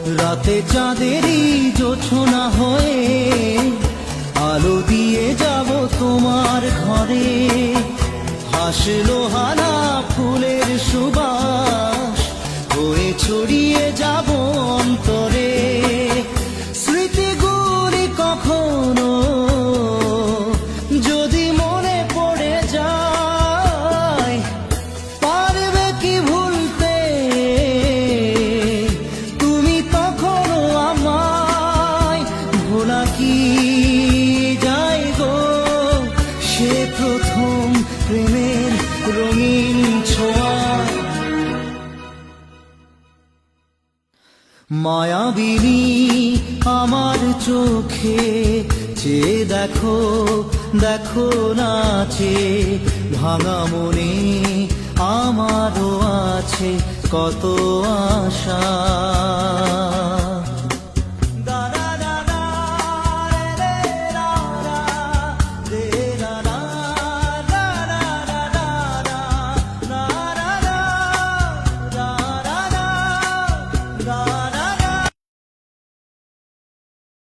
রাতে চাঁদেরই জোছনা হয়ে আলো দিয়ে যাব তোমার ঘরে। হাসলো হানা ফুলের সুবাস হয়ে ছড়িয়ে যাব অন্তরে। স্মৃতিগুলি কখনো যদি মনে পড়ে যায়, পারবে কি ভুলতে তুমি তখনও আমায়? ভোলা কি যায় গো সে প্রথম প্রেমের রঙিন ছোঁয়া। মায়াবিনী আমার চোখে চেয়ে দেখো, দেখো নাচে ভাঙা মনে আমারও আছে কত আশা।